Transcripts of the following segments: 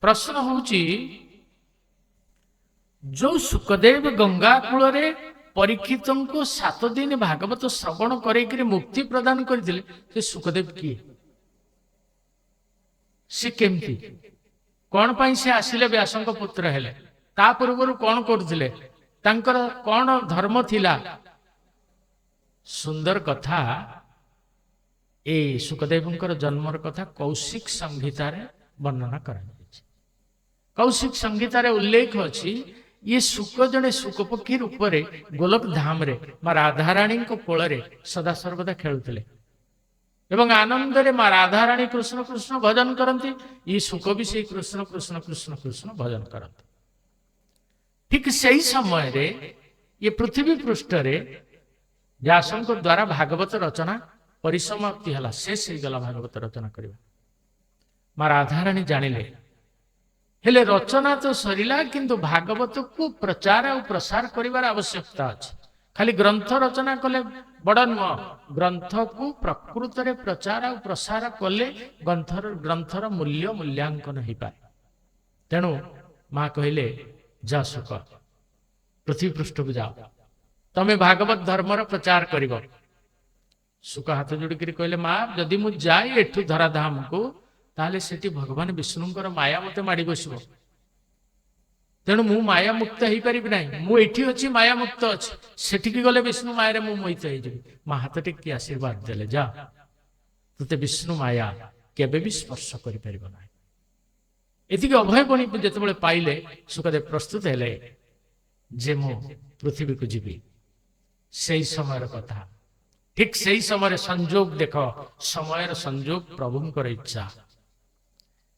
प्रश्न होची जो सुखदेव गंगा कूल परीक्षित को 7 दिन भागवत श्रवण कर मुक्ति प्रदान करथिले से सुखदेव किए से केमती कौन पाई से आसिले व्यासंक पुत्र हेले ता पूर्व कौन करथिले तांकर कौन धर्म थिला सुंदर कथा ए सुखदेवंकर जन्मर कथा कौशिक संहिता रे वर्णना करा जायछि। कौशिक संहिता रे उल्लेख अछि ये सुख जड़े सुखपक्षी रूप से गोलक धाम रे माँ राधाराणी कोल सदा सर्वदा खेलुले एवं आनंद रे माँ राधाराणी कृष्ण कृष्ण भजन करती ये सुख भी से कृष्ण कृष्ण कृष्ण कृष्ण भजन करते। ठीक से ही समय रे ये पृथ्वी पृष्ठ रे व्यासंक द्वारा भागवत रचना परिसमाप्ति हला शेष हो गला भागवत रचना करबा माँ राधाराणी जानिले हेले रचना तो सरीला किंतु भागवत को प्रचार और प्रसार करिवार आवश्यकता अछि। खाली ग्रंथ रचना कले बड़ नुह ग्रंथ को प्रकृत रे प्रचार और प्रसार कले ग्रंथर मूल्य मूल्यांकन हो पाए। तेणु माँ कहले जा सुख पृथ्वी पृष्ठ को जाओ तमे भागवत धर्मर प्रचार करिव। सुख हाथ जोड़िक कहले माँ जदि मु जाए एठू धराधाम को ताले सेठी भगवान विष्णुंकर माया मते माड़ी बसिब तेणु मु माया मुक्त हो पारि ना मु एठी अच्छी माया मुक्त अच्छी सेठिकी गले विष्णु माया मु मोहित हो माँ हाथ टेकी आशीर्वाद देले जा तुते विष्णु माया केबे भी स्पर्श करि परिबो ना। एतिके अभय बणी जेतेबेले पाइले सुखदेव प्रस्तुत हेले जे मु पृथ्वी को जीवी सेई समयर कथा ठीक सेई समय संजोग देख समयर संजोग प्रभुंकर इच्छा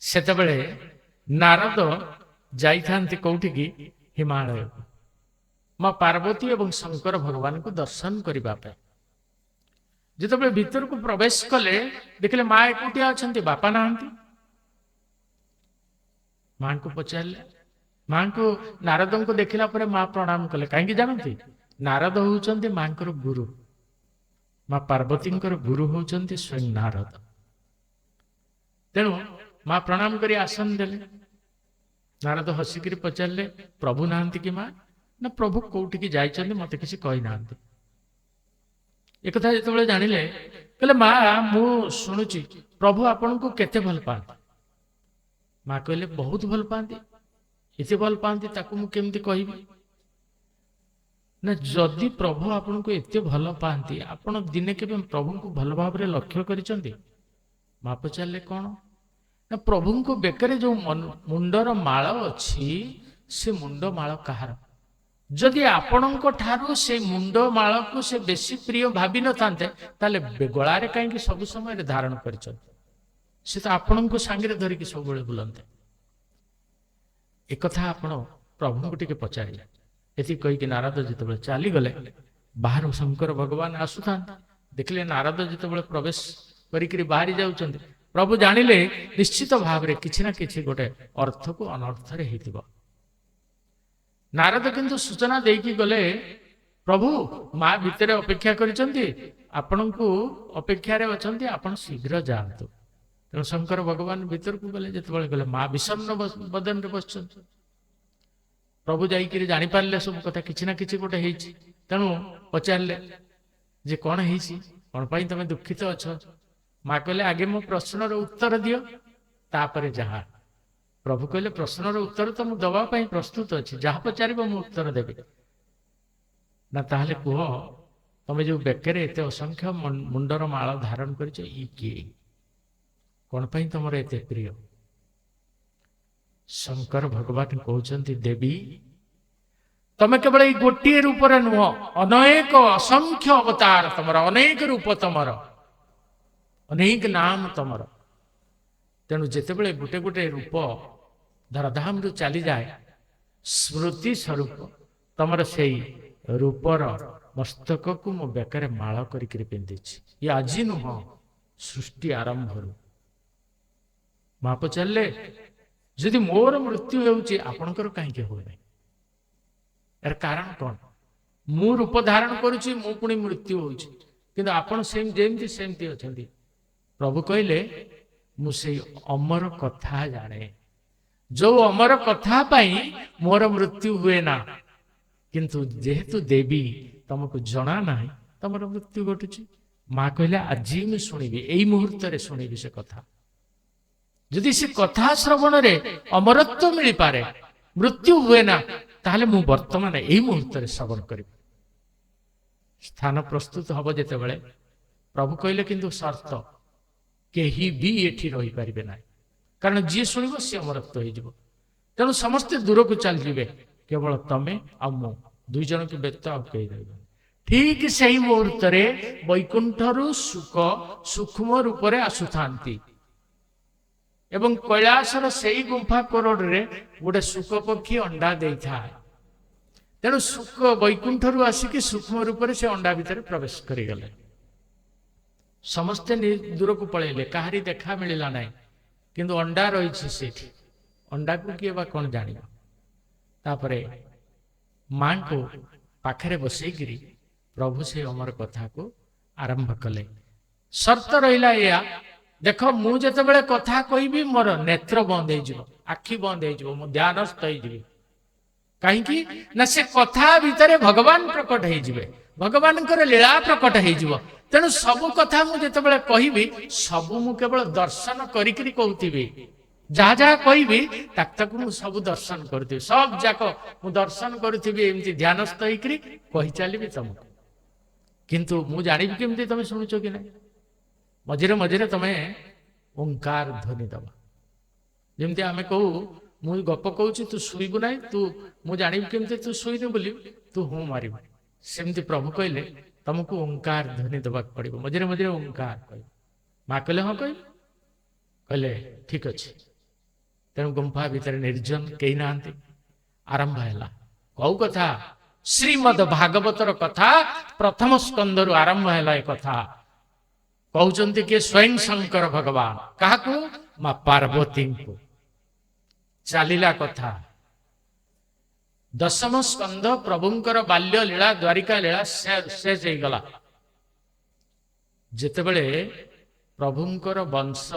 सेतेबेले नारद जाइथांती कोठी की हिमालय माँ पार्वती एवं शंकर भगवान को दर्शन करबा पे जेतेबेले भीतर को प्रवेश कले देखले माँ एकुटिया अछंती बापा नाहंती। माँ को पचारे माँ को नारद को देखला परे माँ प्रणाम कले कहीं जानती नारद होउचंती माँ गुरु माँ पार्वती गुरु होउचंती स्वयं नारद। तेणु माँ प्रणाम करी आसन देले नारद हसिकी पचारे प्रभु नाहंती कि माँ ना प्रभु कोठी जाइछंती मते किसी कहि नाहंती। एक कथा जेतेबेले जानिले कहले माँ मु सुनुची प्रभु आपन को केते भल पाती। माँ कहले बहुत भल पाती एते भल पाती ताकू मु केमती कहबी ना जदि प्रभु आपन को एते भल पाती आपण दिने केबे प्रभु को भल भाव रे लक्ष्य करिसंती। माँ पचारे कौन ना प्रभु को बेकरे जो मुंडर माल अच्छी से मुंड माल कहार जदि आपणक ठारू से मुंड माल को से बेसी प्रिय भावी न थांते ताले गଳାରେ काहे सब समय धारण करिसंती से तो आपण को सांगे धरिकी सब बेले बुलंते। एक कथा आपण प्रभु को टिके पचारिले एति कहि कि नारद जेतेबेले चली गले बाहर शंकर भगवान आसुथा देखले नारद जेतेबेले प्रवेश करिकरी बाहरी जाउचंती प्रभु जानिले निश्चित भाव रे किछि ना किछि गोटे अर्थ को अनर्थ रे हेतिबो। नारद किंतु सूचना देकी गले प्रभु माँ भितर अपेक्षा करिसंती आपनकु अपेक्षा रे अछंती आपण शीघ्र जांतु। तेणु शंकर भगवान भीतर को गले जेतेबेले गले माँ विषन्न बदन रे बसछंती प्रभु जाइकिरी जानि पारले सब कथा किछि ना किछि गोटे हेछि। तेणु पचारले जे कोन हेछि कोन पई तमे दुखित अछ। माँ कहले आगे मो प्रश्नर उत्तर दियो तापरे जहा। प्रभु कहले प्रश्नर उत्तर तो मु दबा पई प्रस्तुत अछि जहा पचारिबो मु उत्तर देबे ना ताहले कुह तमे जो बेकरे एते असंख्य मुंडर माळ धारण करिछ ई की कोन पई तमरे एते प्रिय। शंकर भगवान कहउचंती देवी तमे केवल ई गोटिए रूप रे नुह अनेक असंख्य अवतार तमर अनेक रूप तमर अनेक नाम तमर। तेणु जेतेबेले गोटे गोटे रूप धराधाम रु चली जाए स्मृति स्वरूप तमर से रूपर मस्तक को मो बेकर माल करी पिंधिछि ये आज नुह सृष्टि आरंभ रू। माँ पचारे जदि मोर मृत्यु होउची आपणकर कहीं हो यार कारण कौन मु रूप धारण करुची मु पुणी मृत्यु होउची किंतु आपण सेम जेमती सेमती अछंती। प्रभु कहले मुझे अमर कथा जाने जो अमर कथा पाई मोर मृत्यु हुए ना, किंतु जेहेतु देवी तुमको जना ना तमर मृत्यु घटुची। माँ कहले आज मुझे शुणी यही मुहूर्त शुणी से कथा। यदि से कथा श्रवण रे अमरत्व मिल पारे, मृत्यु हुए ना, ताहले मु वर्तमान यही मुहूर्त श्रवण करी। स्थान प्रस्तुत हम जिते बड़े प्रभु कहले किंतु शर्त केही भी एठी रही पारिबे ना, कारण जी शुणिब सी अमरत्व हो। तेणु समस्ते दूर को चल जाए, केवल तमें आ मु दुई जन की व्यक्त आ कही रही। ठीक से ही मुहूर्त वैकुंठरू सुख सूक्ष्म रूप से आसुथांती एवं कैलासर से गुंफा कोरड रे गोटे सुख पक्षी अंडा दे था। तेणु सुख वैकुंठरू आसिक सूक्ष्म रूप से अंडा भितर प्रवेश करगले। समस्ते दूर को पलैले, कहारी देखा मिलला ना, किंतु अंडा रही से अंडा को किए बा कौन जान। तापरे मां को पाखरे बसईकरी प्रभु से अमर कथा को आरंभ कले। शर्त रहा या देख मु जिते बड़े कथा कहबी मोर नेत्र बंद हो, आखि बंद हो, ध्यानस्थ हो। कहीं ना से कथा भितर भगवान प्रकट हो, भगवान लीला प्रकट हो। तेणु सबु कथा मुझे कहबी सबू मु केवल दर्शन करी कहूबी, जहाँ जहाँ कहबी ताक मु सब दर्शन करी, सब जाक मु दर्शन करी एमती ध्यानस्थ होकर कही चलि तुमको। किंतु मु जानी केमती तुम शुणुच कि ना, मझे मझे तुम्हें ओंकार ध्वनि दबा। जमती आम कहू मु गप कहूँ तू शुइबु ना, तू मु जानी केमती तू शुइनु बोली तू हूँ मारिबु। सेमती प्रभु कहले तुमको ओंकार ध्वनि दबा पड़ो, मझे मझे ओंकार कह। माँ कहले हाँ कह, कहले ठीक अच्छे। तेणु गुंफा भितर निर्जन कही ना, आरंभ है कौ कथा श्रीमद भागवतर कथा प्रथम स्कंदरु आरंभ है कथा। कहते कि स्वयं शंकर भगवान क्या माँ पार्वती को चलिला कथा। दशम स्कंद प्रभुंकर बाल्य लीला द्वारिका लीला शेष हो गला। जिते बड़े प्रभुंकर वंश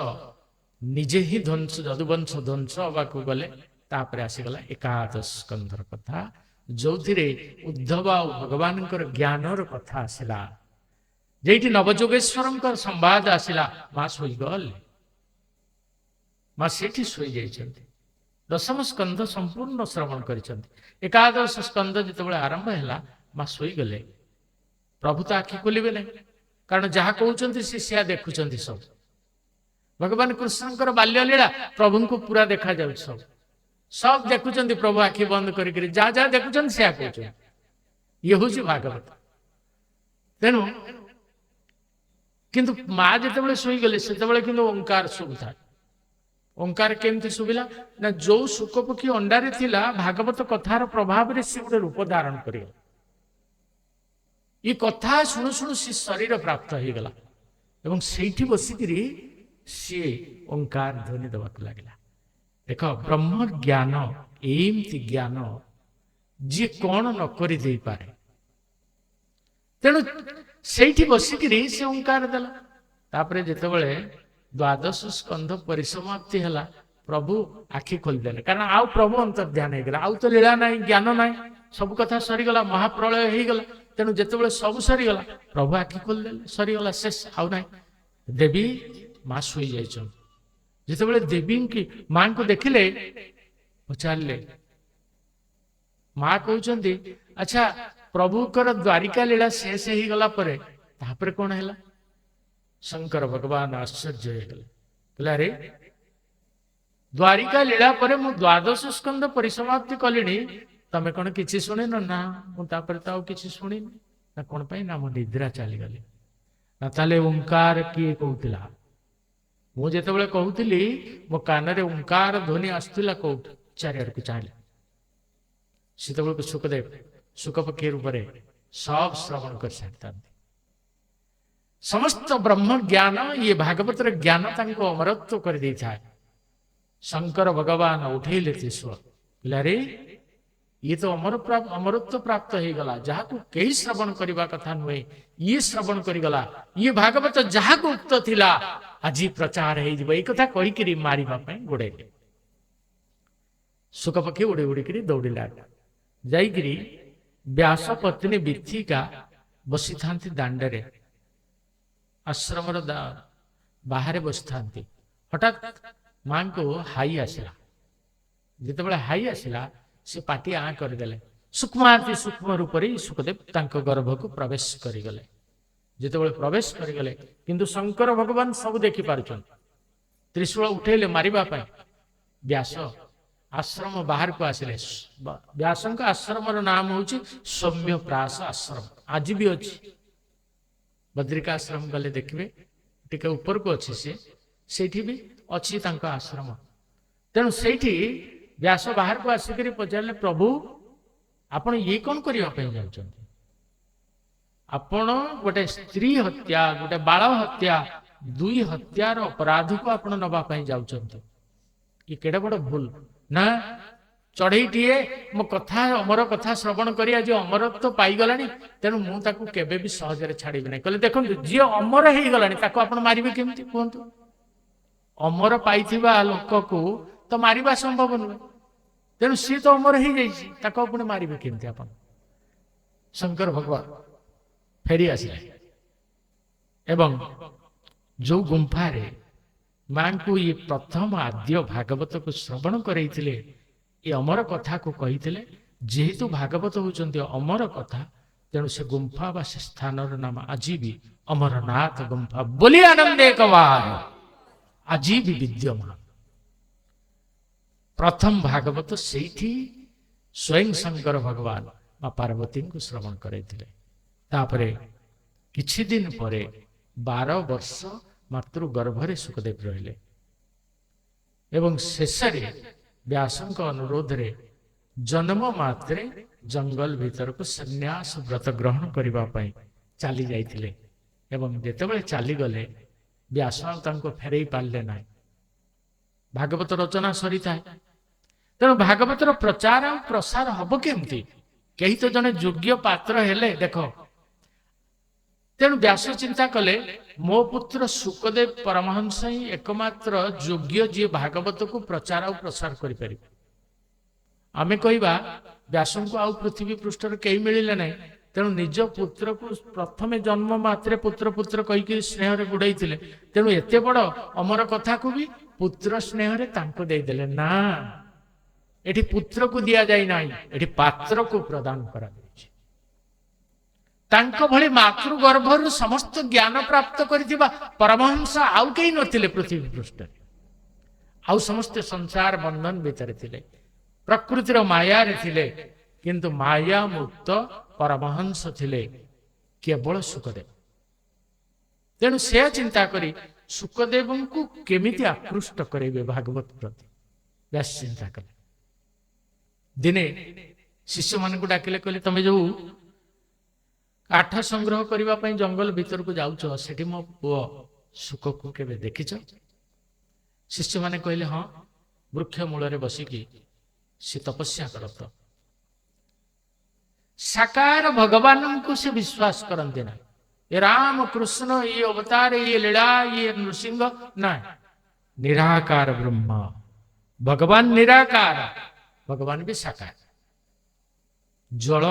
निजे ही ध्वंस यदुवंश ध्वंस हवा को गले, तापर आसीगला एकादश स्कंदर कथा, जो उद्धव आ भगवान ज्ञानर कथा आसला। जेठी नवजोगेश्वर संवाद आसला, माँ शोगल, माँ से शोई जाइछन्ति। दशम स्कंद संपूर्ण श्रवण करिछन्ति। एकादश स्कंद जिते आरंभ है माँ शोईगले। प्रभु तो आखि खोलिबे नहीं, कारण जहाँ कहते सी देखुं सब। भगवान कृष्णकर बाल्य लीला प्रभु को पूरा देखा जाए, सब सब देखुं। प्रभु आखि बंद करी जहाँ जहाँ देखुं से कहते ये हूँ भागवत। तेणु किंतु माँ जिते शोईगले से ओंकार शुभुता। ओंकार केमती शुभिला ना, जो सुख पक्षी अंडारे थिला भागवत कथार प्रभाव रे से गोटे रूप धारण कर ये कथा शुणु शुणु सी शरीर प्राप्त हो गला एवं सेठी बसिकी सी ओंकार ध्वनि देवाक लगला। देख ब्रह्म ज्ञान एमती ज्ञान जी कौन न करी दे पारे। तेणु सेठी बसिकी से ओंकार देला। तापरे जेतेबेले द्वादश स्कंध परिसमाप्ति है प्रभु आखि खोलिदेले, कारण आउ प्रभु अंतर ध्यान हो गला। आउ तो लीला ना, ज्ञान ना, सब कथा सरीगला, महाप्रलय हो गला। तेणु जिते सब सरीगला प्रभु आखि खोलिदेले, सरीगला शेष आउ ना। देवी माँ शोई जाइछन। जिते देवी की माँ को देखिले पचारे, माँ कहते अच्छा प्रभुकर द्वारिका लीला शेष हो गला परे तापर कौन है। शंकर भगवान आश्चर्य हो गले, कहले अरे द्वारिका लीला परे मु द्वादश स्कंद परिसमाप्ति कलिनी, तमे कौन किसी शुणी ना मुझे तो किसी शुणी ना, कौन पाई ना मो निद्रा चली गली ना। ताले ओंकार किए कहूला, मुझे कहूली मो कान ओंकार ध्वनि आसुला कौट चारिआड़ को चाहिए। सेत सुखदेव सुखपक्षी रूप सब श्रवण कर सारी। समस्त ब्रह्म ज्ञान ये भागवत ज्ञान तांको अमरत्व कर दे था। शंकर भगवान उठेले त्रिशूल, अरे ये तो अमरत्व प्राप्त हो गला। जहाँ को कई श्रवण करने कथा नुहे ये श्रवण करगला। ये भागवत जहाँ को उक्त थिला आज प्रचार हो कथा कहीकि मारिबा पई गोड़े। ଶୁକ ପକ୍ଷୀ ଉଡ଼ି ଉଡ଼ିକିରି ଦୌଡ଼ିଲା ଯାଇକିରି ବ୍ୟାସ ପତ୍ନୀ ବିଥିକା ବସିଥାନ୍ତି ଦାଣ୍ଡରେ, ଆଶ୍ରମର ବାହାରେ ବସିଥାନ୍ତି। ହଠାତ୍ ମାଙ୍କୁ ହାଇ ଆସିଲା। ଯେତେବେଳେ ହାଇ ଆସିଲା ସେ ପାଟି ଆଁ କରିଦେଲେ। ସୂକ୍ଷ୍ମାତି ସୂକ୍ଷ୍ମ ରୂପରେ ଶୁକଦେବ ତାଙ୍କ ଗର୍ଭକୁ ପ୍ରବେଶ କରିଗଲେ। ଯେତେବେଳେ ପ୍ରବେଶ କରିଗଲେ କିନ୍ତୁ ଶଙ୍କର ଭଗବାନ ସବୁ ଦେଖିପାରୁଛନ୍ତି। ତ୍ରିଶୂଳ ଉଠେଇଲେ ମାରିବା ପାଇଁ। ବ୍ୟାସ ଆଶ୍ରମ ବାହାରକୁ ଆସିଲେ। ବ୍ୟାସଙ୍କ ଆଶ୍ରମର ନାମ ହେଉଛି ସୌମ୍ୟପ୍ରାସ ଆଶ୍ରମ, ଆଜି ବି ଅଛି। ବଦ୍ରିକା ଆଶ୍ରମ ଗଲେ ଦେଖିବେ, ଟିକେ ଉପରକୁ ଅଛି ସିଏ, ସେଇଠି ବି ଅଛି ତାଙ୍କ ଆଶ୍ରମ। ତେଣୁ ସେଇଠି ବ୍ୟାସ ବାହାରକୁ ଆସିକରି ପଚାରିଲେ, ପ୍ରଭୁ ଆପଣ ଇଏ କଣ କରିବା ପାଇଁ ଯାଉଛନ୍ତି? ଆପଣ ଗୋଟେ ସ୍ତ୍ରୀ ହତ୍ୟା, ଗୋଟେ ବାଳ ହତ୍ୟା, ଦୁଇ ହତ୍ୟାର ଅପରାଧକୁ ଆପଣ ନେବା ପାଇଁ ଯାଉଛନ୍ତି। କି କେଡ଼େ ବଡ଼ ଭୁଲ ନା। ଚଢ଼େଇଟିଏ ମୋ କଥା, ଅମର କଥା ଶ୍ରବଣ କରି ଆଜି ଅମରତ୍ୱ ପାଇଗଲାଣି, ତେଣୁ ମୁଁ ତାକୁ କେବେ ବି ସହଜରେ ଛାଡ଼ିବି ନାହିଁ। କହିଲେ ଦେଖନ୍ତୁ, ଯିଏ ଅମର ହେଇଗଲାଣି ତାକୁ ଆପଣ ମାରିବେ କେମିତି କୁହନ୍ତୁ? ଅମର ପାଇଥିବା ଲୋକକୁ ତ ମାରିବା ସମ୍ଭବ ନୁହେଁ। ତେଣୁ ସିଏ ତ ଅମର ହେଇଯାଇଛି, ତାକୁ ପୁଣି ମାରିବେ କେମିତି ଆପଣ? ଶଙ୍କର ଭଗବାନ ଫେରି ଆସିଲେ ଏବଂ ଯୋଉ ଗୁମ୍ଫାରେ ମାଙ୍କୁ ଇଏ ପ୍ରଥମ ଆଦ୍ୟ ଭାଗବତକୁ ଶ୍ରବଣ କରେଇଥିଲେ, ଏ ଅମର କଥାକୁ କହିଥିଲେ। ଯେହେତୁ ଭାଗବତ ହେଉଛନ୍ତି ଅମର କଥା, ତେଣୁ ସେ ଗୁମ୍ଫା ବା ସେ ସ୍ଥାନର ନାମ ଆଜି ବି ଅମରନାଥ ଗୁମ୍ଫା ବୋଲି ଆନନ୍ଦେ କବାର ଆଜି ବି ବିଦ୍ୟମାନ। ପ୍ରଥମ ଭାଗବତ ସେଇଠି ସ୍ୱୟଂ ଶଙ୍କର ଭଗବାନ ମା ପାର୍ବତୀଙ୍କୁ ଶ୍ରବଣ କରାଇଥିଲେ। ତାପରେ କିଛି ଦିନ ପରେ 12 ବର୍ଷ ମାତୃ ଗର୍ଭରେ ଶୁକଦେବ ରହିଲେ ଏବଂ ଶେଷରେ ବ୍ୟାସଙ୍କ ଅନୁରୋଧରେ ଜନ୍ମ ମାତ୍ରେ ଜଙ୍ଗଲ ଭିତରକୁ ସନ୍ନ୍ୟାସ ବ୍ରତ ଗ୍ରହଣ କରିବା ପାଇଁ ଚାଲି ଯାଇଥିଲେ ଏବଂ ଯେତେବେଳେ ଚାଲିଗଲେ ବ୍ୟାସ ଆଉ ତାଙ୍କୁ ଫେରେଇ ପାରିଲେ ନାହିଁ। ଭାଗବତ ରଚନା ସରିଥାଏ। ତେଣୁ ଭାଗବତର ପ୍ରଚାର ଆଉ ପ୍ରସାର ହବ କେମିତି? କେହି ତ ଜଣେ ଯୋଗ୍ୟ ପାତ୍ର ହେଲେ ଦେଖ। ତେଣୁ ବ୍ୟାସ ଚିନ୍ତା କଲେ, ମୋ ପୁତ୍ର ଶୁକଦେବ ପରମହଂସ ହିଁ ଏକମାତ୍ର ଯୋଗ୍ୟ, ଯିଏ ଭାଗବତକୁ ପ୍ରଚାର ଆଉ ପ୍ରସାର କରିପାରିବେ। ଆମେ କହିବା ବ୍ୟାସଙ୍କୁ ଆଉ ପୃଥିବୀ ପୃଷ୍ଠରେ କେହି ମିଳିଲେ ନାହିଁ, ତେଣୁ ନିଜ ପୁତ୍ରକୁ ପ୍ରଥମେ ଜନ୍ମ ମାତ୍ରେ ପୁତ୍ର ପୁତ୍ର କହିକି ସ୍ନେହରେ ଗୁଡ଼େଇଥିଲେ। ତେଣୁ ଏତେ ବଡ଼ ଅମର କଥାକୁ ବି ପୁତ୍ର ସ୍ନେହରେ ତାଙ୍କୁ ଦେଇଦେଲେ। ନା, ଏଠି ପୁତ୍ରକୁ ଦିଆଯାଇ ନାହିଁ, ଏଠି ପାତ୍ରକୁ ପ୍ରଦାନ କରାଯାଇଛି। ତାଙ୍କ ଭଳି ମାତୃ ଗର୍ଭରୁ ସମସ୍ତ ଜ୍ଞାନ ପ୍ରାପ୍ତ କରିଥିବା ପରମହଂସ ଆଉ କେହି ନଥିଲେ ପୃଥିବୀ ପୃଷ୍ଠରେ। ଆଉ ସମସ୍ତେ ସଂସାର ବନ୍ଧନ ଭିତରେ ଥିଲେ, ପ୍ରକୃତିର ମାୟାରେ ଥିଲେ, କିନ୍ତୁ ମାୟା ମୁକ୍ତ ପରମହଂସ ଥିଲେ କେବଳ ଶୁକଦେବ। ତେଣୁ ସେ ଚିନ୍ତା କରି ଶୁକଦେବଙ୍କୁ କେମିତି ଆକୃଷ୍ଟ କରାଇବେ ଭାଗବତ ପ୍ରତି ବ୍ୟାସ ଚିନ୍ତା କଲେ। ଦିନେ ଶିଷ୍ୟମାନଙ୍କୁ ଡାକିଲେ, କହିଲେ ତମେ ଯୋଉ କାଠ ସଂଗ୍ରହ କରିବା ପାଇଁ ଜଙ୍ଗଲ ଭିତରକୁ ଯାଉଛ, ସେଠି ମୋ ପୁଅ ଶୁକକୁ କେବେ ଦେଖିଛ? ଶିଷ୍ୟମାନେ କହିଲେ, ହଁ, ବୃକ୍ଷ ମୂଳରେ ବସିକି ସେ ତପସ୍ୟା କରତ। ସାକାର ଭଗବାନଙ୍କୁ ସେ ବିଶ୍ୱାସ କରନ୍ତି ନା। ଏ ରାମ କୃଷ୍ଣ, ଇଏ ଅବତାର, ଇଏ ଲୀଳା, ଇଏ ନୃସିଂହ, ନା, ନିରାକାର ବ୍ରହ୍ମ। ଭଗବାନ ନିରାକାର, ଭଗବାନ ବି ସାକାର। ଜଳ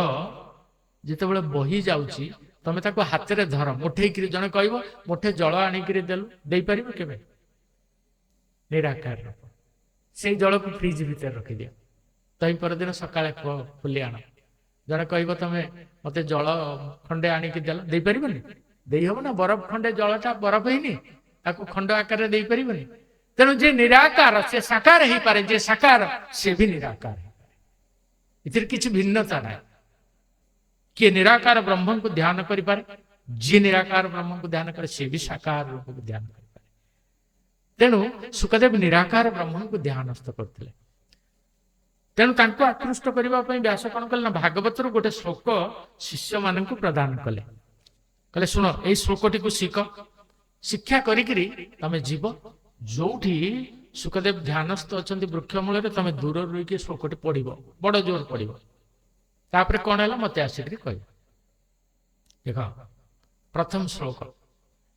ଯେତେବେଳେ ବହି ଯାଉଛି, ତମେ ତାକୁ ହାତରେ ଧର, ମୁଠେଇକିରି, ଜଣେ କହିବ ମୁଠେ ଜଳ ଆଣିକିରି ଦେଲୁ, ଦେଇପାରିବ କେବେ? ନିରାକାର। ସେଇ ଜଳକୁ ଫ୍ରିଜ ଭିତରେ ରଖିଦିଅ, ତହିଁ ପରଦିନ ସକାଳେ ଖୋଲି ଆଣ। ଜଣେ କହିବ ତମେ ମତେ ଜଳ ଖଣ୍ଡେ ଆଣିକି ଦେଲ, ଦେଇପାରିବନି? ଦେଇହବ ନା? ବରଫ ଖଣ୍ଡେ, ଜଳଟା ବରଫ ହେଇନି, ତାକୁ ଖଣ୍ଡ ଆକାରରେ ଦେଇପାରିବନି? ତେଣୁ ଯେ ନିରାକାର ସେ ସାକାର ହେଇପାରେ, ଯେ ସାକାର ସେ ବି ନିରାକାର ହେଇପାରେ। ଏଥିରେ କିଛି ଭିନ୍ନତା ନାହିଁ। କିଏ ନିରାକାର ବ୍ରହ୍ମଙ୍କୁ ଧ୍ୟାନ କରିପାରେ, ଯିଏ ନିରାକାର ବ୍ରହ୍ମଙ୍କୁ ଧ୍ୟାନ କରେ ସେ ବି ସାକାର ରୂପକୁ ଧ୍ୟାନ କରିପାରେ। ତେଣୁ ଶୁକଦେବ ନିରାକାର ବ୍ରହ୍ମଙ୍କୁ ଧ୍ୟାନସ୍ଥ କରୁଥିଲେ। ତେଣୁ ତାଙ୍କୁ ଆକୃଷ୍ଟ କରିବା ପାଇଁ ବ୍ୟାସ କଣ କଲେ ନା, ଭାଗବତରୁ ଗୋଟେ ଶ୍ଲୋକ ଶିଷ୍ୟମାନଙ୍କୁ ପ୍ରଦାନ କଲେ। କହିଲେ, ଶୁଣ, ଏଇ ଶ୍ଲୋକଟିକୁ ଶିଖ, ଶିକ୍ଷା କରିକିରି ତମେ ଯିବ ଯୋଉଠି ଶୁକଦେବ ଧ୍ୟାନସ୍ଥ ଅଛନ୍ତି ବୃକ୍ଷ ମୂଳରେ, ତମେ ଦୂରରୁ ରହିକି ଶ୍ଲୋକଟି ପଢିବ, ବଡ ଜୋର ପଢିବ। ତାପରେ କଣ ହେଲା ମତେ ଆସିକରି କହିବ। ଦେଖ, ପ୍ରଥମ ଶ୍ଲୋକ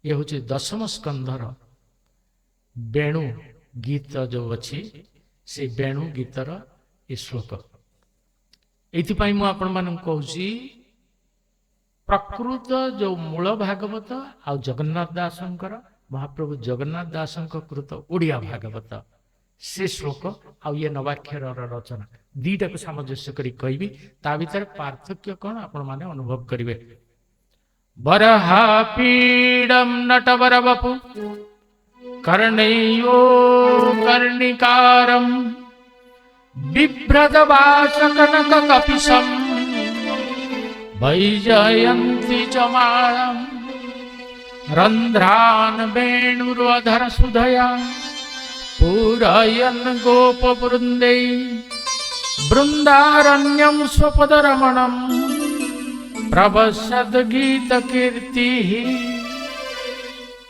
ଇଏ ହଉଛି 10ମ ସ୍କନ୍ଧର ବେଣୁ ଗୀତ ଯୋଉ ଅଛି, ସେଇ ବେଣୁ ଗୀତର ଏ ଶ୍ଲୋକ। ଏଇଥିପାଇଁ ମୁଁ ଆପଣମାନଙ୍କୁ କହୁଛି ପ୍ରକୃତ ଯୋଉ ମୂଳ ଭାଗବତ ଆଉ ଜଗନ୍ନାଥ ଦାସଙ୍କର, ମହାପ୍ରଭୁ ଜଗନ୍ନାଥ ଦାସଙ୍କ କୃତ ଓଡ଼ିଆ ଭାଗବତ, ସେ ଶ୍ଲୋକ ଆଉ ଇଏ ନବାକ୍ଷରର ରଚନା ଦିଟାକୁ ସାମଞ୍ଜସ୍ୟ କରି କହିବି। ତା ଭିତରେ ପାର୍ଥକ୍ୟ କଣ ଆପଣମାନେ ଅନୁଭବ କରିବେ। ବରହାପୀଡಂ ନଟବର ବପୁ କର୍ଣ୍ଣେୟୋ କର୍ଣ୍ଣିକାରಂ ବିଭ୍ରଦବାସ କନକ କಪಿಶಂ वैजयन्ती च माळं रन्ध्रान् वेणुरधर सुधया पूरयन् गोपवृन्दै बृन्दारण्यं स्वपदरमणं प्रवसद् गीतकीर्तिः।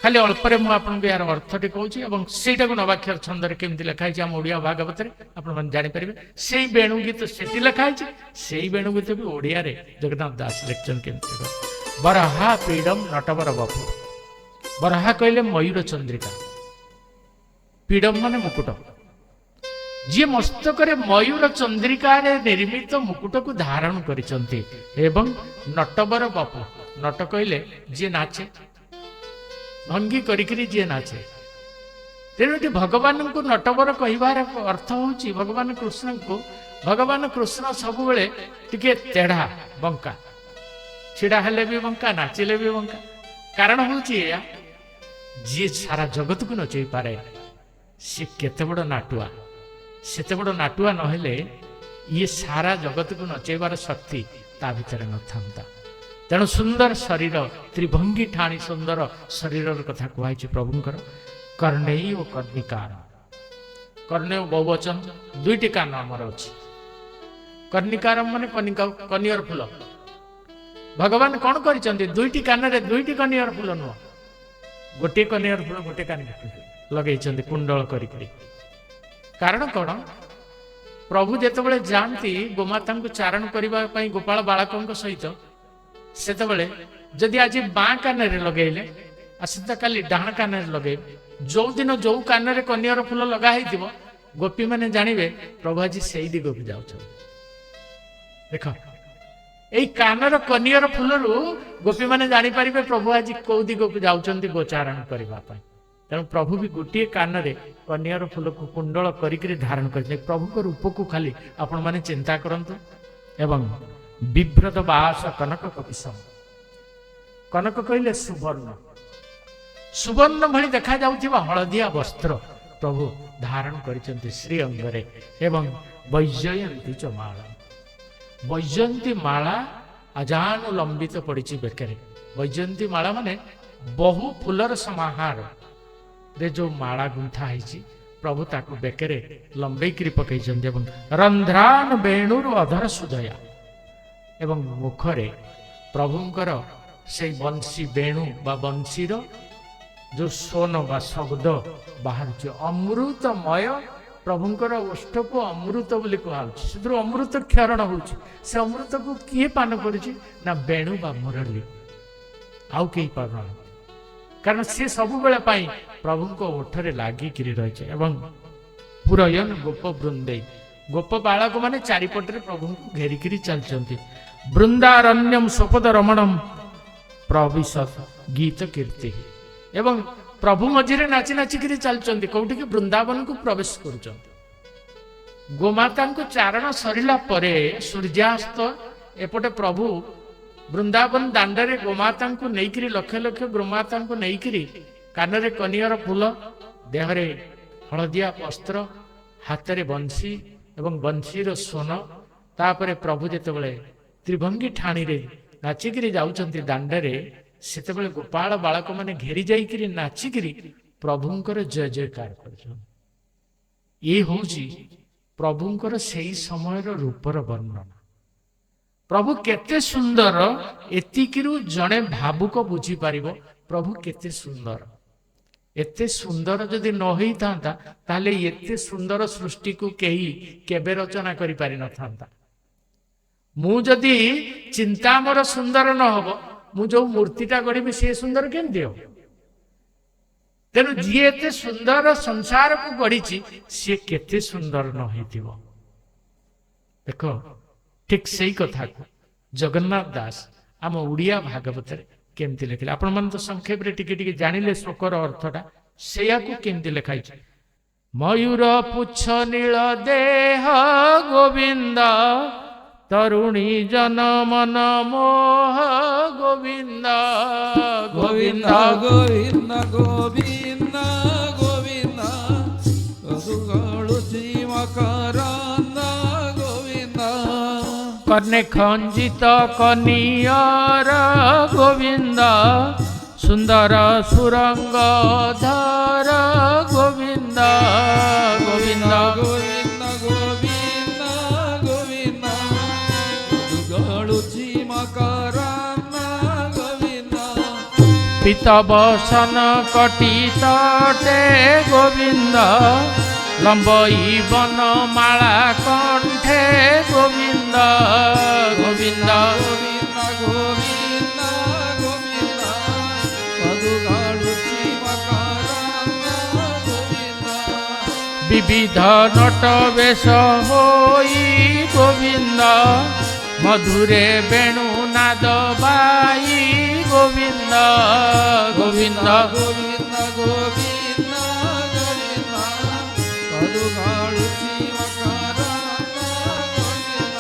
खाली अल्परे मु आपनको यार अर्थटी कहूँ और ସେଇଟାକୁ ନବାକ୍ଷର ଛନ୍ଦରେ କେମିତି ଲେଖା ହେଇଛି ଆମ ଓଡ଼ିଆ ଭାଗବତରେ ଆପଣମାନେ ଜାଣିପାରିବେ। ସେଇ ବେଣୁ ଗୀତ ସେଠି ଲେଖା ହେଇଛି, ସେଇ ବେଣୁ ଗୀତ ବି ଓଡ଼ିଆରେ ଜଗନ୍ନାଥ ଦାସ ଲେଖିଛନ୍ତି କେମିତି। ବରହା ପୀଡ଼ମ ନଟବର ବପୁ। ବରହା କହିଲେ ମୟୂର ଚନ୍ଦ୍ରିକା, ପୀଡ଼ମ ମାନେ ମୁକୁଟ। ଯିଏ ମସ୍ତକରେ ମୟୂର ଚନ୍ଦ୍ରିକାରେ ନିର୍ମିତ ମୁକୁଟକୁ ଧାରଣ କରିଛନ୍ତି। ଏବଂ ନଟବର ବପୁ, ନଟ କହିଲେ ଯିଏ ନାଚେ, ଭଙ୍ଗୀ କରିକିରି ଯିଏ ନାଚେ। ତେଣୁ ଏଠି ଭଗବାନଙ୍କୁ ନଟବର କହିବାର ଅର୍ଥ ହେଉଛି ଭଗବାନ କୃଷ୍ଣଙ୍କୁ, ଭଗବାନ କୃଷ୍ଣ ସବୁବେଳେ ଟିକେ ତେଢ଼ା ବଙ୍କା, ଛିଡ଼ା ହେଲେ ବି ବଙ୍କା, ନାଚିଲେ ବି ବଙ୍କା। କାରଣ ହେଉଛି ଏଇଆ, ଯିଏ ସାରା ଜଗତକୁ ନଚେଇ ପାରେ ସିଏ କେତେ ବଡ଼ ନାଟୁଆ। ସେତେ ବଡ଼ ନାଟୁଆ ନହେଲେ ଇଏ ସାରା ଜଗତକୁ ନଚେଇବାର ଶକ୍ତି ତା ଭିତରେ ନଥାନ୍ତା। ତେଣୁ ସୁନ୍ଦର ଶରୀର, ତ୍ରିଭଙ୍ଗୀ ଠାଣି ସୁନ୍ଦର ଶରୀରର କଥା କୁହାଯାଇଛି ପ୍ରଭୁଙ୍କର। କର୍ଣ୍ଣେୟ ଓ କର୍ଣ୍ଣିକାର। କର୍ଣ୍ଣେୟ ବହୁବଚନ, ଦୁଇଟି କାନ ଆମର ଅଛି। କର୍ଣ୍ଣିକାର ମାନେ କନିଅର ଫୁଲ। ଭଗବାନ କଣ କରିଛନ୍ତି, ଦୁଇଟି କାନରେ ଦୁଇଟି କନିଅର ଫୁଲ ନୁହଁ, ଗୋଟିଏ କନିଅର ଫୁଲ ଗୋଟେ କାନରେ ଲଗେଇଛନ୍ତି କୁଣ୍ଡଳ କରିକି। କାରଣ କଣ, ପ୍ରଭୁ ଯେତେବେଳେ ଯାଆନ୍ତି ଗୋମାତାଙ୍କୁ ଚାରଣ କରିବା ପାଇଁ ଗୋପାଳ ବାଳକଙ୍କ ସହିତ, ସେତେବେଳେ ଯଦି ଆଜି ବାଁ କାନରେ ଲଗେଇଲେ, ଆସନ୍ତାକାଲି ଡାହାଣ କାନରେ ଲଗେଇବେ। ଯୋଉଦିନ ଯୋଉ କାନରେ କନିଅର ଫୁଲ ଲଗା ହେଇଥିବ, ଗୋପୀ ମାନେ ଜାଣିବେ ପ୍ରଭୁ ଆଜି ସେଇ ଦିଗକୁ ଯାଉଛନ୍ତି। ଦେଖ, ଏଇ କାନର କନିଅର ଫୁଲରୁ ଗୋପୀ ମାନେ ଜାଣିପାରିବେ ପ୍ରଭୁ ଆଜି କୋଉ ଦିଗକୁ ଯାଉଛନ୍ତି ଗୋଚାରଣ କରିବା ପାଇଁ। ତେଣୁ ପ୍ରଭୁ ବି ଗୋଟିଏ କାନରେ କନିଅର ଫୁଲକୁ କୁଣ୍ଡଳ କରିକି ଧାରଣ କରିଛନ୍ତି। ପ୍ରଭୁଙ୍କ ରୂପକୁ ଖାଲି ଆପଣମାନେ ଚିନ୍ତା କରନ୍ତୁ। ଏବଂ ବିଭ୍ରତ ବାସ କନକ କପିଶମ। କନକ କହିଲେ ସୁବର୍ଣ୍ଣ, ସୁବର୍ଣ୍ଣ ଭଳି ଦେଖାଯାଉଥିବା ହଳଦିଆ ବସ୍ତ୍ର ପ୍ରଭୁ ଧାରଣ କରିଛନ୍ତି ଶ୍ରୀ ଅଙ୍ଗରେ। ଏବଂ ବୈଜୟନ୍ତୀ ଚ ମାଳ, ବୈଜୟନ୍ତୀ ମାଳା ଆଜାନୁ ଲମ୍ବିତ ପଡ଼ିଛି ବେକରେ। ବୈଜୟନ୍ତୀ ମାଳା ମାନେ ବହୁ ଫୁଲର ସମାହାର ରେ ଯୋଉ ମାଳା ଗୁନ୍ଥା ହେଇଛି, ପ୍ରଭୁ ତାକୁ ବେକରେ ଲମ୍ବେଇକିରି ପକେଇଛନ୍ତି। ଏବଂ ରନ୍ଧ୍ରାନ ବେଣୁରୁ ଅଧର ସୁଧୟା, ଏବଂ ମୁଖରେ ପ୍ରଭୁଙ୍କର ସେଇ ବଂଶୀ ବେଣୁ ବା ବଂଶୀର ଯୋଉ ସ୍ୱନ ବା ଶବ୍ଦ ବାହାରୁଛି, ଅମୃତମୟ। ପ୍ରଭୁଙ୍କର ଓଷ୍ଠକୁ ଅମୃତ ବୋଲି କୁହାଯାଉଛି, ସେଥିରୁ ଅମୃତ କ୍ଷରଣ ହଉଛି। ସେ ଅମୃତକୁ କିଏ ପାନ କରୁଛି ନା ବେଣୁ ବା ମୁରଲୀ, ଆଉ କେହି ପାରୁନାହାନ୍ତି। କାରଣ ସେ ସବୁବେଳେ ପାଇଁ ପ୍ରଭୁଙ୍କ ଓଠରେ ଲାଗିକିରି ରହିଛି। ଏବଂ ପୁରୟନ ଗୋପ ବୃନ୍ଦେଇ, ଗୋପ ବାଳକ ମାନେ ଚାରିପଟରେ ପ୍ରଭୁଙ୍କୁ ଘେରିକିରି ଚାଲିଛନ୍ତି। ବୃନ୍ଦାରଣ୍ୟମ ସ୍ୱପଦ ରମଣମ ପ୍ରବିଶତ ଗୀତ କୀର୍ତ୍ତି। ଏବଂ ପ୍ରଭୁ ମଝିରେ ନାଚି ନାଚିକିରି ଚାଲୁଛନ୍ତି, କୋଉଠିକି ବୃନ୍ଦାବନକୁ ପ୍ରବେଶ କରୁଛନ୍ତି। ଗୋମାତାଙ୍କୁ ଚାରଣ ସରିଲା ପରେ ସୂର୍ଯ୍ୟାସ୍ତ, ଏପଟେ ପ୍ରଭୁ ବୃନ୍ଦାବନ ଦାଣ୍ଡରେ ଗୋମାତାଙ୍କୁ ନେଇକିରି, ଲକ୍ଷ ଲକ୍ଷ ଗୋମାତାଙ୍କୁ ନେଇକିରି, କାନରେ କନିଅର ଫୁଲ, ଦେହରେ ହଳଦିଆ ବସ୍ତ୍ର, ହାତରେ ବଂଶୀ ଏବଂ ବଂଶୀର ସ୍ୱନ। ତାପରେ ପ୍ରଭୁ ଯେତେବେଳେ ତ୍ରିଭଙ୍ଗୀ ଠାଣିରେ ନାଚିକିରି ଯାଉଛନ୍ତି ଦାଣ୍ଡରେ, ସେତେବେଳେ ଗୋପାଳ ବାଳକ ମାନେ ଘେରି ଯାଇକିରି ନାଚିକିରି ପ୍ରଭୁଙ୍କର ଜୟ ଜୟକାର କରୁଛନ୍ତି। ଇଏ ହଉଛି ପ୍ରଭୁଙ୍କର ସେଇ ସମୟର ରୂପର ବର୍ଣ୍ଣନା। ପ୍ରଭୁ କେତେ ସୁନ୍ଦର, ଏତିକିରୁ ଜଣେ ଭାବୁକ ବୁଝିପାରିବ ପ୍ରଭୁ କେତେ ସୁନ୍ଦର। ଏତେ ସୁନ୍ଦର ଯଦି ନ ହେଇଥାନ୍ତା, ତାହେଲେ ଏତେ ସୁନ୍ଦର ସୃଷ୍ଟିକୁ କେହି କେବେ ରଚନା କରିପାରିନଥାନ୍ତା। ମୁଁ ଯଦି ଚିନ୍ତା ମୋର ସୁନ୍ଦର ନ ହବ, ମୁଁ ଯୋଉ ମୂର୍ତ୍ତିଟା ଗଢିବି ସିଏ ସୁନ୍ଦର କେମିତି ହବ? ତେଣୁ ଯିଏ ଏତେ ସୁନ୍ଦର ସଂସାରକୁ ଗଢିଛି, ସିଏ କେତେ ସୁନ୍ଦର ନ ହେଇଥିବ। देख ठीक से कथा जगन्नाथ दास आम ओडिया भागवत केमती लिखिले आपण मन तो संक्षेप रे टिके टिके जानिले श्लोकर अर्थटा सेया को केमती लिखाई मयूर पुच्छ नील देह गोविंद तरुणी जन मन मोह गोविंद गोविंद गोविंद गोविंद गोविंद सुगळुची मकरंद गोविंद कर्णे खंजित कनियर गोविंद सुंदर सुरंग धर गोविंद गोविंद गोविंद गोविंद गोविंद सुगळुची मकरंद गोविंद पीतवसन कटी तटे गोविंद लंबई वन माला कंठे गोविंद गोविंद गोविंद गोविंद गोविंद मधुगाळुची मकरंद गोविंद विविध नट वेश होई गोविंद मधुरे वेणु नाद बाई गोविंद गोविंद गोविंद गोविंद गोविंद मधुगाळुची मकरंद गोविंद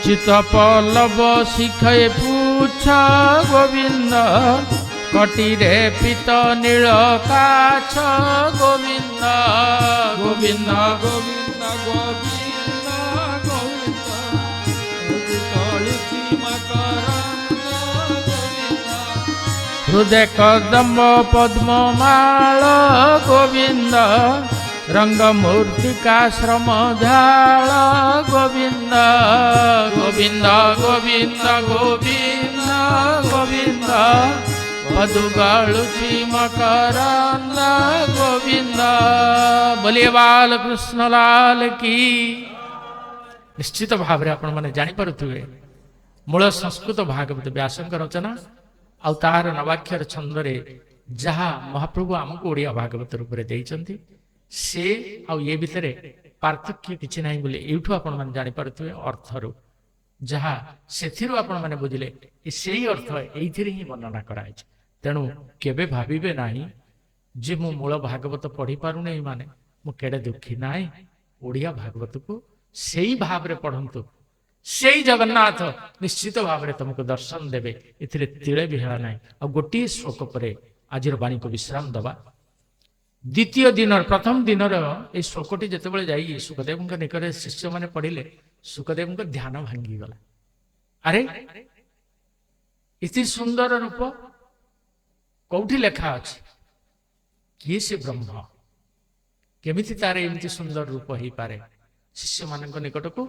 चित पल्लव शिखे पूछ गोविंद कटिरे पीत नील काछ गोविंद गोविंद गोविंद गोविंद गोविंद मधुगाळुची मकरंद गोविंद हृदय कदम्ब पद्ममाल गोविंद रंग मूर्तिकाश्रम झाल गोविंद गोविंद गोविंद गोविंद गोविंद मधुगाळुची मकरंद गोविंद बोलिए बालकृष्ण लाल की। निश्चित भाव रे आपण माने जानि पारुथुवे मूल संस्कृत भागवत व्यासंक रचना आउ तार नवाक्षर छंद रे जहा महाप्रभु आमको ओडिया भागवत रूप रे देइचंती से आउ ये भितरे पार्थक्य किछि नाही बोले एठु आपण माने जानि पारुथुवे अर्थरु जहा सेथिरु आपण माने बुझिले ए सेही अर्थ एइथिरे ही वर्णना कराय छै तेणु केबे भाबिबे नाही जे मु मूल भागवत पढ़ी पारु नै माने मु केडे दुखी नाही ओडिया भागवत को सेही भाव रे पढ़ंतु सेही जगन्नाथ निश्चित भाव रे तुमको दर्शन देबे एथिरे तिळे बिहेला नाही आ गोटी श्लोक परे आजिर बाणी को विश्राम दबा द्वितीय दिन प्रथम दिन ए श्लोकटी जेतेबेले जाई सुखदेव निकट शिष्य माने पढ़िले सुखदेव ध्यान भांगी गला अरे इति सुंदर रूप कौटी लेखा अछि किए से ब्रह्म केमिति तारे एमती सुंदर रूप ही पारे शिष्य मानक निकट को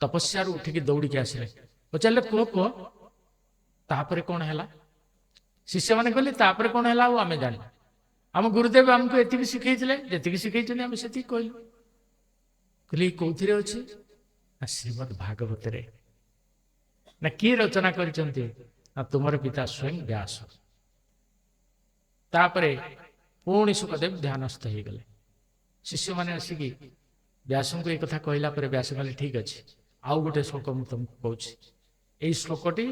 तपस्या उठिकी दौड़ी के आसिले पचारे पुओ पुओ तापरे कौन हैला शिष्य माने कहले तापरे कौन हैला आमे जानि आम गुरुदेव हमको एति शिखैथिले जेति शिखैछने आमे सेति कहलु कहली कोथिरे अछि श्रीमद् भागवत रे ना की रचना करिसंती ना तुमर पिता स्वयं व्यास तापरे पुणी सुखदेव ध्यानस्थ हो गले शिष्य माने आसिकी व्यास को एक कथा कहला पर व्यास कहले ठीक अछि आउ गोटे श्लोक मु तुमको कहूछि एई श्लोकटी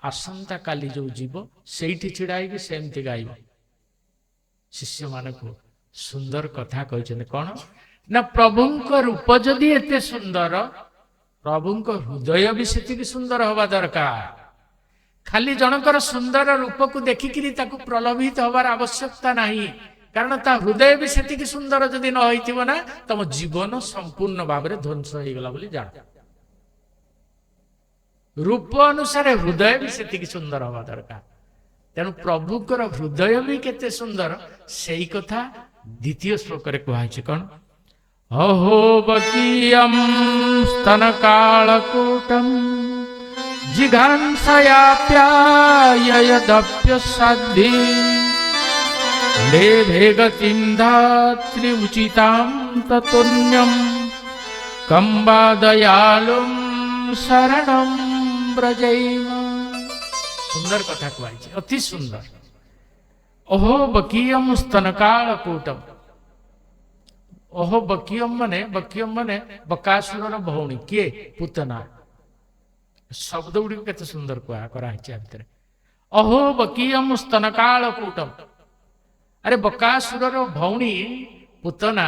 आसंता काली जो जीव सेठी छिड़ाई सेमती गाइब शिष्य मानक सुंदर कथा कहते कौन ना प्रभुंक रूप जदि एते सुंदर प्रभुंक हृदय भी सेतिकी सुंदर हवा दरकार खाली जनकर सुंदर रूप को देखिकी ताकू प्रलोभित हबार आवश्यकता नहीं कारण ता हृदय भी सेतिकी सुंदर जदि न होइथिबो ना तम जीवन संपूर्ण भाव में ध्वंस हो गला बोली जान रूप अनुसार हृदय भी सेतिकी सुंदर हवा दरकार तेणु प्रभुकर हृदय भी केते सुंदर सेई कथा द्वितीय श्लोक रे कहैछि कोन अहो बकीयम स्तन कालकूटम जिघांसयाप्यायदप्य साध्वी लेभे गतिं धात्री उचितां ततुन्यं कंबा दयालुं शरणं ब्रजैम। सुंदर कथा कहै अति सुंदर अहो बकीयम स्तनकालकूटम ଓହୋ ବକିୟମ ମାନେ ବକାସୁରର ଭଉଣୀ କିଏ? ପୁତନା। ଶବ୍ଦ ଗୁଡ଼ିକ କେତେ ସୁନ୍ଦର କରାହେଇଛି ଆ ଭିତରେ। ଅହୋ ବକିୟମ ସ୍ତନକାଳ କୂଟମ। ଆରେ ବକାସୁରର ଭଉଣୀ ପୁତନା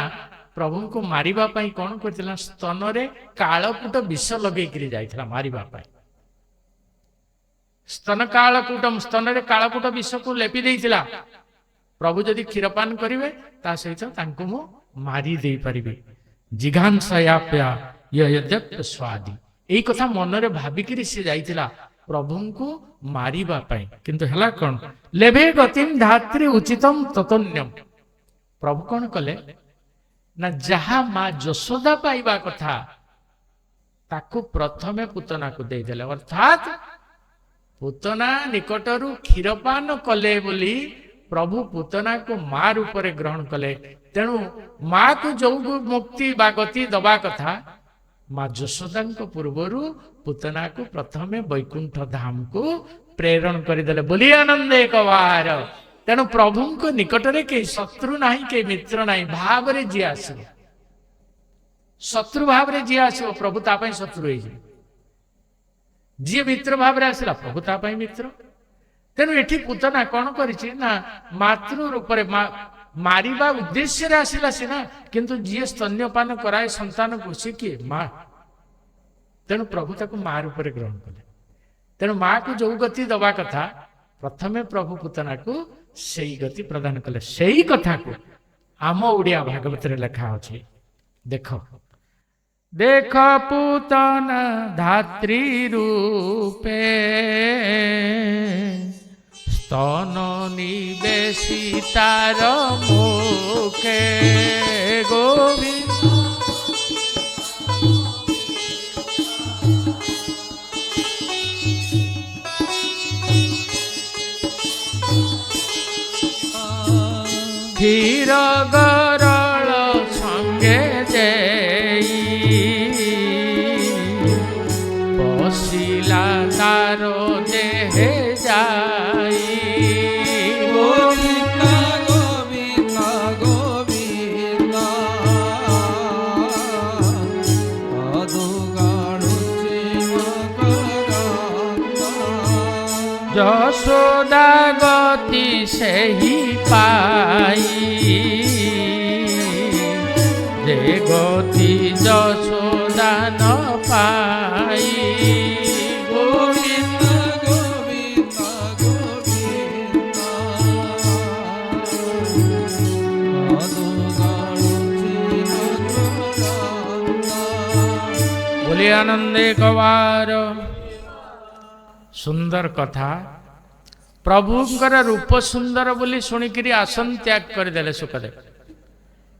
ପ୍ରଭୁଙ୍କୁ ମାରିବା ପାଇଁ କଣ କରିଥିଲା? ସ୍ତନରେ କାଳକୂଟ ବିଷ ଲଗେଇକିରି ଯାଇଥିଲା ମାରିବା ପାଇଁ। ସ୍ତନ କାଳକୂଟମ, ସ୍ତନରେ କାଳକୂଟ ବିଷକୁ ଲେପି ଦେଇଥିଲା। ପ୍ରଭୁ ଯଦି କ୍ଷୀରପାନ କରିବେ ତା ସହିତ ତାଙ୍କୁ ମୁଁ ମାରି ଦେଇପାରିବି। ଜିଘାଂସୟାପ୍ୟା ସ୍ୱାଦି। ଏଇ କଥା ମନରେ ଭାବିକିରି ସେ ଯାଇଥିଲା ପ୍ରଭୁଙ୍କୁ ମାରିବା ପାଇଁ। କିନ୍ତୁ ହେଲା କଣ? ଲେଭେ ଗତିମ୍ ଧାତ୍ରୀ ଉଚିତମ୍ ତତନ୍ୟମ୍। ପ୍ରଭୁ କଣ କଲେ ନା ଯାହା ମା ଯଶୋଦା ପାଇବା କଥା ତାକୁ ପ୍ରଥମେ ପୁତନାକୁ ଦେଇଦେଲେ। ଅର୍ଥାତ୍ ପୁତନା ନିକଟରୁ କ୍ଷୀରପାନ କଲେ ବୋଲି ପ୍ରଭୁ ପୁତନାକୁ ମା ରୂପରେ ଗ୍ରହଣ କଲେ। ତେଣୁ ମାକୁ ଯୋଉ ମୁକ୍ତି ବା ଗତି ଦବା କଥା ମା ଯଶୋଦାଙ୍କ ପୂର୍ବରୁ ପୁତନାକୁ ପ୍ରଥମେ ବୈକୁଣ୍ଠ ଧାମକୁ ପ୍ରେରଣ କରିଦେଲେ ବୋଲି ଆନନ୍ଦ ଏକବାର। ତେଣୁ ପ୍ରଭୁଙ୍କ ନିକଟରେ କେହି ଶତ୍ରୁ ନାହିଁ, କେହି ମିତ୍ର ନାହିଁ। ଭାବରେ ଯିଏ ଆସିବ, ଶତ୍ରୁ ଭାବରେ ଯିଏ ଆସିବ ପ୍ରଭୁ ତା ପାଇଁ ଶତ୍ରୁ ହେଇଯିବେ। ଯିଏ ମିତ୍ର ଭାବରେ ଆସିଲା ପ୍ରଭୁ ତା ପାଇଁ ମିତ୍ର। ତେଣୁ ଏଠି ପୁତନା କଣ କରିଛି ନା ମାତୃ ରୂପରେ ମାରିବା ଉଦ୍ଦେଶ୍ୟରେ ଆସିଲା ସିନା, କିନ୍ତୁ ଯିଏ ସ୍ତନ୍ୟପାନ କରାଏ ସନ୍ତାନକୁ ସେ କିଏ? ମା। ତେଣୁ ପ୍ରଭୁ ତାକୁ ମା ରୂପରେ ଗ୍ରହଣ କଲେ। ତେଣୁ ମାକୁ ଯୋଉ ଗତି ଦବା କଥା ପ୍ରଥମେ ପ୍ରଭୁ ପୁତନାକୁ ସେଇ ଗତି ପ୍ରଦାନ କଲେ। ସେଇ କଥାକୁ ଆମ ଓଡ଼ିଆ ଭାଗବତରେ ଲେଖା ଅଛି। ଦେଖ ଦେଖ ପୁତନା ଧାତ୍ରୀ ରୂପେ स्तन निवेशितार मुखे गोविंद क्षीर गरल संगे देई पशिला तार देहे जाई। गोविंद गोविंद गोविंद अधुगाणुचे मकरंद। যশোদা গতি সেই পাই যে গতি যশোদা ন পাই। गोविंद गोविंद गोविंद अधुगाणुचे मकरंद। बोले आनंदे कवार। सुंदर कथा। प्रभुंकर रूप सुंदर बोली शुणिकी आसन त्याग करदेले सुखदेव।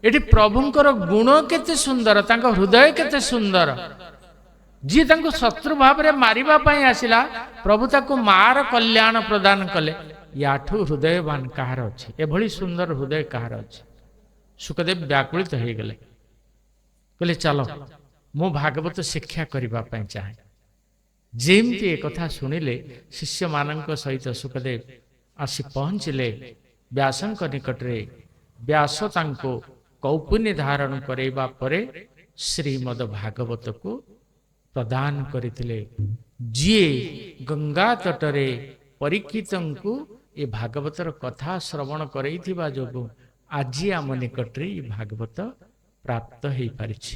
एटी प्रभुंकर गुण केते सुंदर, तांको हृदय केते सुंदर। जी तांको शत्रु भाव रे मारिबा पई आसिला प्रभु ताको मार कल्याण प्रदान कले। याठू हृदयवान कहार अछि? एभली सुंदर हृदय कहार अछि? सुखदेव व्याकुलित हो गले। कहले चलो मु भागवत शिक्षा करबा पई चाहे। जेमती एक कथा सुनिले शिष्य मानक सहित सुखदेव आसी पहुँचिले व्यासंक निकटरे। व्यास तांको कौपुनी धारण करैबा परे श्रीमद भागवत को प्रदान करथिले। जी गंगा तटरे परीक्षितंकु ए भागवतर कथा श्रवण करैथिबा जोगु आजी आम निकटरे भागवत प्राप्त हेई पारिछि।